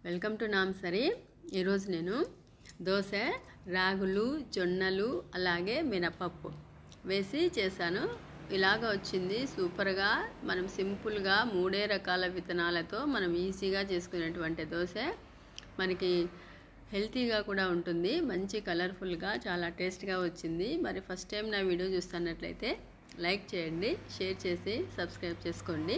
Welcome to నాంసరి. ఈరోజు నేను దోశ రాగులు జొన్నలు అలాగే మినపప్పు వేసి చేశాను. ఇలాగ వచ్చింది సూపర్గా. మనం సింపుల్గా మూడే రకాల విత్తనాలతో మనం ఈజీగా చేసుకునేటువంటి దోశ మనకి హెల్తీగా కూడా ఉంటుంది. మంచి కలర్ఫుల్గా చాలా టేస్ట్గా వచ్చింది. మరి ఫస్ట్ టైం నా వీడియో చూస్తున్నట్లయితే లైక్ చేయండి, షేర్ చేసి సబ్స్క్రైబ్ చేసుకోండి.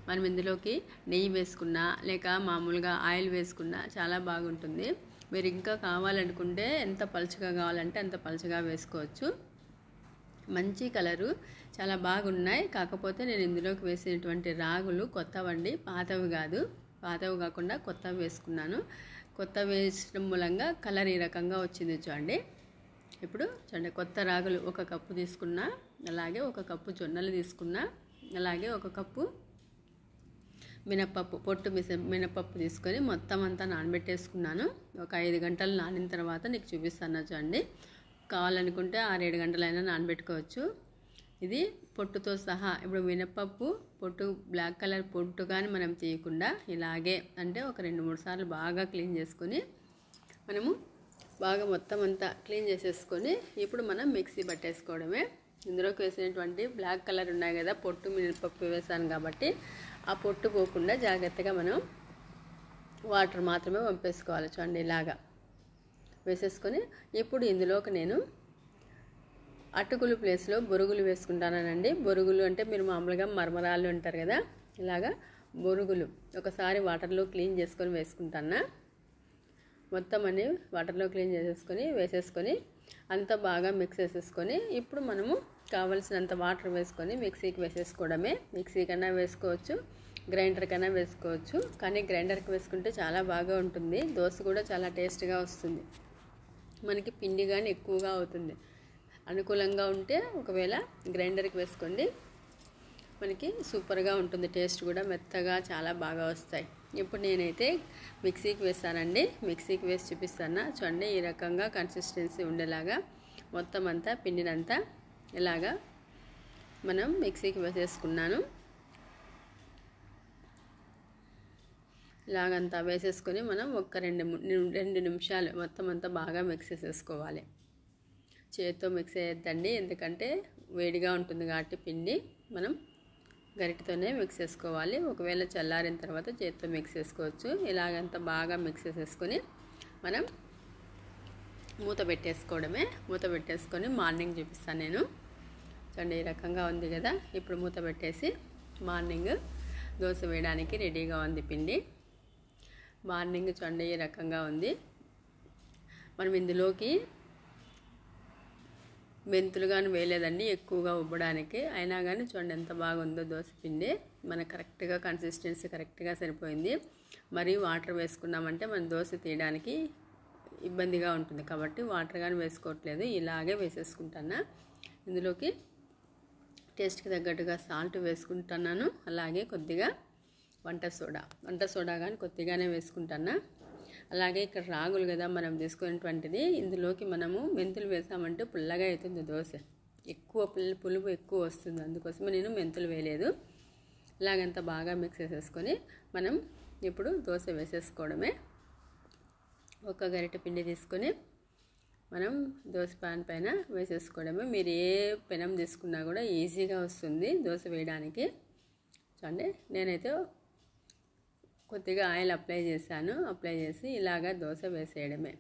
మనం ఇందులోకి నెయ్యి వేసుకున్నా లేక మామూలుగా ఆయిల్ వేసుకున్నా చాలా బాగుంటుంది. మీరు ఇంకా కావాలనుకుంటే ఎంత పలుచగా కావాలంటే అంత పలుచగా వేసుకోవచ్చు. మంచి కలరు చాలా బాగున్నాయి. కాకపోతే నేను ఇందులోకి వేసినటువంటి రాగులు కొత్తవండి, పాతవి కాదు. పాతవి కాకుండా కొత్తవి వేసుకున్నాను. కొత్త వేసడం మూలంగా కలర్ ఈ రకంగా వచ్చింది చూడండి. ఇప్పుడు చూడండి, కొత్త రాగులు 1 కప్పు తీసుకున్నా, అలాగే 1 కప్పు జొన్నలు తీసుకున్నా, అలాగే 1 కప్పు మినపప్పు మినపప్పు తీసుకొని మొత్తం అంతా నానబెట్టేసుకున్నాను. ఒక 5 గంటలు నానిన తర్వాత నీకు చూపిస్తాను చూడండి. కావాలనుకుంటే 6-7 గంటలైనా నానబెట్టుకోవచ్చు. ఇది పొట్టుతో సహా. ఇప్పుడు మినపప్పు పొట్టు, బ్లాక్ కలర్ పొట్టు కానీ మనం తీయకుండా ఇలాగే అంటే ఒక 2-3 సార్లు బాగా క్లీన్ చేసుకొని మనము బాగా మొత్తం అంతా క్లీన్ చేసేసుకొని ఇప్పుడు మనం మిక్సీ పట్టేసుకోవడమే. ఇందులోకి వేసినటువంటి బ్లాక్ కలర్ ఉన్నాయి కదా, పొట్టు మినపప్పు వేసాను కాబట్టి ఆ పొట్టు పోకుండా జాగ్రత్తగా మనం వాటర్ మాత్రమే పంపేసుకోవాలి. చూడండి, ఇలాగా వేసేసుకొని ఇప్పుడు ఇందులోకి నేను అటుకులు ప్లేస్లో బొరుగులు వేసుకుంటానండి. బొరుగులు అంటే మీరు మామూలుగా మరమరాలు అంటారు కదా, ఇలాగా బొరుగులు ఒకసారి వాటర్లో క్లీన్ చేసుకొని వేసుకుంటాను. మొత్తం అన్ని వాటర్లో క్లీన్ చేసేసుకొని వేసేసుకొని అంతా బాగా మిక్స్ చేసేసుకొని ఇప్పుడు మనము కావలసినంత వాటర్ వేసుకొని మిక్సీకి వేసేసుకోవడమే. మిక్సీ కన్నా వేసుకోవచ్చు, గ్రైండర్ కన్నా వేసుకోవచ్చు. కానీ గ్రైండర్కి వేసుకుంటే చాలా బాగా ఉంటుంది. దోశ కూడా చాలా టేస్ట్గా వస్తుంది. మనకి పిండి కానీ ఎక్కువగా అవుతుంది. అనుకూలంగా ఉంటే ఒకవేళ గ్రైండర్కి వేసుకోండి, మనకి సూపర్గా ఉంటుంది. టేస్ట్ కూడా మెత్తగా చాలా బాగా వస్తాయి. ఇప్పుడు నేనైతే మిక్సీకి వేస్తానండి. మిక్సీకి వేసి చూపిస్తాను చూడండి. ఈ రకంగా కన్సిస్టెన్సీ ఉండేలాగా మొత్తం అంతా పిండినంతా ఇలాగా మనం మిక్సీకి వేసేసుకున్నాను. ఇలాగంతా వేసేసుకొని మనం ఒక 2 నిమిషాలు మొత్తం అంతా బాగా మిక్స్ చేసేసుకోవాలి. చేతితో మిక్స్ చేయొద్దండి, ఎందుకంటే వేడిగా ఉంటుంది కాబట్టి పిండి మనం గరిటెతోనే మిక్స్ చేసుకోవాలి. ఒకవేళ చల్లారిన తర్వాత చేతితో మిక్స్ చేసుకోవచ్చు. ఇలాగంతా బాగా మిక్స్ చేసేసుకొని మనం మూత పెట్టేసుకోవడమే. మూత పెట్టేసుకొని మార్నింగ్ చూపిస్తాను నేను. చూడండి, ఈ రకంగా ఉంది కదా. ఇప్పుడు మూత పెట్టేసి మార్నింగ్ దోశ వేయడానికి రెడీగా ఉంది పిండి. మార్నింగ్ చూడండి ఈ రకంగా ఉంది. మనం ఇందులోకి మెంతులు కానీ వేయలేదండి ఎక్కువగా ఉబ్బడానికి. అయినా కానీ చూడండి ఎంత బాగుందో దోశ పిండి. మనకు కరెక్ట్గా కన్సిస్టెన్సీ కరెక్ట్గా సరిపోయింది. మరి వాటర్ వేసుకున్నామంటే మన దోశ తీయడానికి ఇబ్బందిగా ఉంటుంది కాబట్టి వాటర్ కానీ వేసుకోవట్లేదు, ఇలాగే వేసేసుకుంటాను. ఇందులోకి టేస్ట్కి తగ్గట్టుగా సాల్ట్ వేసుకుంటున్నాను, అలాగే కొద్దిగా వంట సోడా కానీ కొద్దిగానే వేసుకుంటాను. అలాగే ఇక్కడ రాగులు కదా మనం తీసుకునేటువంటిది, ఇందులోకి మనము మెంతులు వేసామంటే పుల్లగా అవుతుంది దోశ, ఎక్కువ పులుపు ఎక్కువ వస్తుంది. అందుకోసమే నేను మెంతులు వేయలేదు. ఇలాగంతా బాగా మిక్స్ చేసేసుకొని మనం ఇప్పుడు దోశ వేసేసుకోవడమే. ఒక గరిటె పిండి తీసుకొని మనం దోశ పాన్ పైన వేసేసుకోవడమే. మీరు ఏ పెనం తీసుకున్నా కూడా ఈజీగా వస్తుంది దోశ వేయడానికి. చూడండి, నేనైతే కొద్దిగా ఆయిల్ అప్లై చేశాను. అప్లై చేసి ఇలాగా దోశ వేసేయడమే.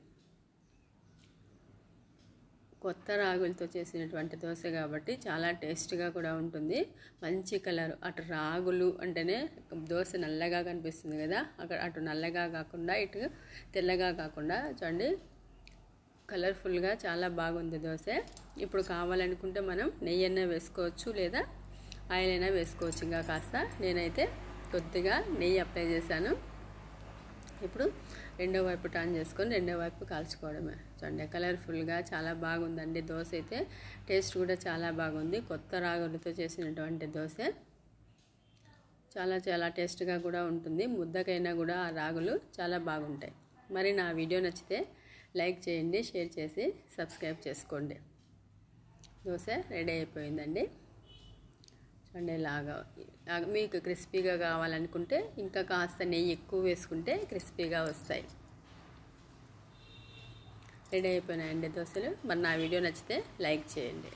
కొత్త రాగులతో చేసినటువంటి దోశ కాబట్టి చాలా టేస్ట్గా కూడా ఉంటుంది. మంచి కలర్. అటు రాగులు అంటేనే దోశ నల్లగా కనిపిస్తుంది కదా, అక్కడ అటు నల్లగా కాకుండా ఇటు తెల్లగా కాకుండా చూడండి కలర్ఫుల్గా చాలా బాగుంది దోశ. ఇప్పుడు కావాలనుకుంటే మనం నెయ్యి అయినా వేసుకోవచ్చు, లేదా ఆయిల్ అయినా వేసుకోవచ్చు. ఇంకా కాస్త నేనైతే కొద్దిగా నెయ్యి అప్లై చేశాను. ఇప్పుడు రెండో వైపు టర్న్ చేసుకొని రెండో వైపు కాల్చుకోవడమే. చూడండి కలర్ఫుల్గా చాలా బాగుందండి దోశ అయితే. టేస్ట్ కూడా చాలా బాగుంది. కొత్త రాగులతో చేసినటువంటి దోశ చాలా చాలా టేస్ట్గా కూడా ఉంటుంది. ముద్దకైనా కూడా ఆ రాగులు చాలా బాగుంటాయి. మరి నా వీడియో నచ్చితే లైక్ చేయండి, షేర్ చేసి సబ్స్క్రైబ్ చేసుకోండి. దోశ రెడీ అయిపోయిందండి. పండేలాగా. మీకు క్రిస్పీగా కావాలనుకుంటే ఇంకా కాస్త నెయ్యి ఎక్కువ వేసుకుంటే క్రిస్పీగా వస్తాయి. రెడీ అయిపోయినాయండి దోశలు. మరి నా వీడియో నచ్చితే లైక్ చేయండి.